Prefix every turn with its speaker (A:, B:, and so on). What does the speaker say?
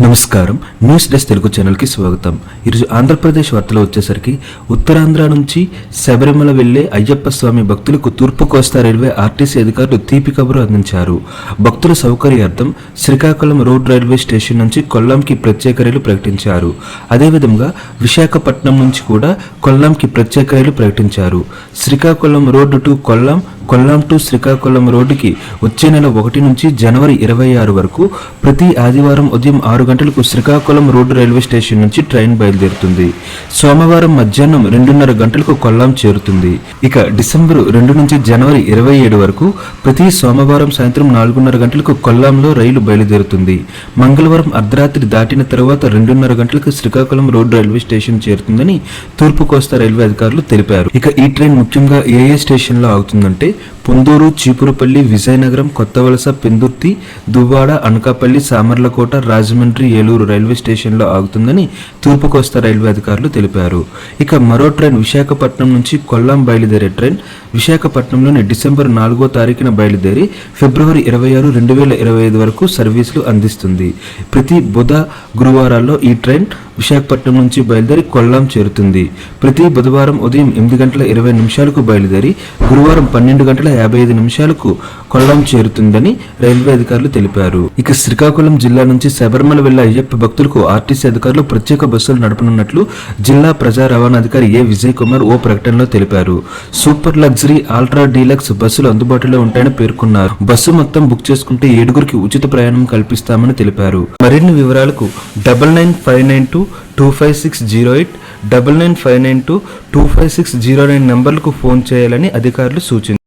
A: నమస్కారం, news desk Telugu ఛానల్కి స్వాగతం. ఈరోజు ఆంధ్రప్రదేశ్ వార్తలు వచ్చేసరికి ఉత్తరాంధ్ర నుంచి శబరిమల వెళ్లే అయ్యప్ప స్వామి భక్తులకు తూర్పు కోస్తా రైల్వే ఆర్టీసీ అధికారులు తీపి కబురు అందించారు. భక్తుల సౌకర్యార్థం శ్రీకాకుళం రోడ్ రైల్వే స్టేషన్ నుంచి కొల్లాంకి ప్రత్యేక రైలు ప్రకటించారు. అదేవిధంగా విశాఖపట్నం నుంచి కూడా కొల్లాంకి ప్రత్యేక రైలు ప్రకటించారు. Srikakulam road to Kollam, Kollam to Srikakulam రోడ్డుకి వచ్చే నెల 1 నుంచి జనవరి 26 వరకు ప్రతి ఆదివారం ఉదయం 6 గంటలకు శ్రీకాకుళం రోడ్డు రైల్వే స్టేషన్ నుంచి ట్రైన్ బయలుదేరుతుంది. సోమవారం మధ్యాహ్నం 2:30 గంటలకు కొల్లాం చేరుతుంది. ఇక డిసెంబర్ 2 నుంచి జనవరి 27 వరకు ప్రతి సోమవారం సాయంత్రం 4:30 గంటలకు కొల్లాంలో రైలు బయలుదేరుతుంది. మంగళవారం అర్ధరాత్రి దాటిన తర్వాత 2:30 గంటలకు శ్రీకాకుళం రోడ్డు రైల్వే స్టేషన్ చేరుతుందని తూర్పు కోస్తా రైల్వే అధికారులు తెలిపారు. ఇక ఈ ట్రైన్ ముఖ్యంగా ఏ స్టేషన్ లో ఆగుతుందంటే పొందూరు, చీపురుపల్లి, విజయనగరం, కొత్తవలస, పెందుర్తి, దువ్వాడ, అనకాపల్లి, సామర్లకోట, రాజమండ్రి, ఏలూరు రైల్వే స్టేషన్లో ఆగుతుందని తూర్పు కోస్తా రైల్వే అధికారులు తెలిపారు. ఇక మరో ట్రైన్ విశాఖపట్నం నుంచి కొల్లాం బయలుదేరే ట్రైన్ విశాఖపట్నంలోని డిసెంబర్ 4వ తారీఖున బయలుదేరి ఫిబ్రవరి 26, 2025 వరకు సర్వీసులు అందిస్తుంది. ప్రతి బుధ, గురువారాల్లో ఈ ట్రైన్ విశాఖపట్నం నుంచి బయలుదేరి కొల్లాం చేరుతుంది. ప్రతి బుధవారం ఉదయం 8:20 బయలుదేరి గురువారం 12:55 కొల్లాం చేరుతుందని రైల్వే అధికారులు తెలిపారు. ఇక శ్రీకాకుళం జిల్లా నుంచి శబరిమల వెళ్లే అయ్యప్ప భక్తులకు ఆర్టీసీ అధికారులు ప్రత్యేక బస్సులు నడపనున్నట్లు జిల్లా ప్రజా రవాణా అధికారి ఏ విజయ్ కుమార్ ఓ ప్రకటనలో తెలిపారు. సూపర్ లగ్జరీ, అల్ట్రా డీలక్స్ బస్సులు అందుబాటులో ఉంటాయని పేర్కొన్నారు. బస్సు మొత్తం బుక్ చేసుకుంటే 7గురికి ఉచిత ప్రయాణం కల్పిస్తామని తెలిపారు. మరిన్ని వివరాలకు 9959225608 9959225609 నంబర్లకు ఫోన్ చేయాలని అధికారులు సూచించారు.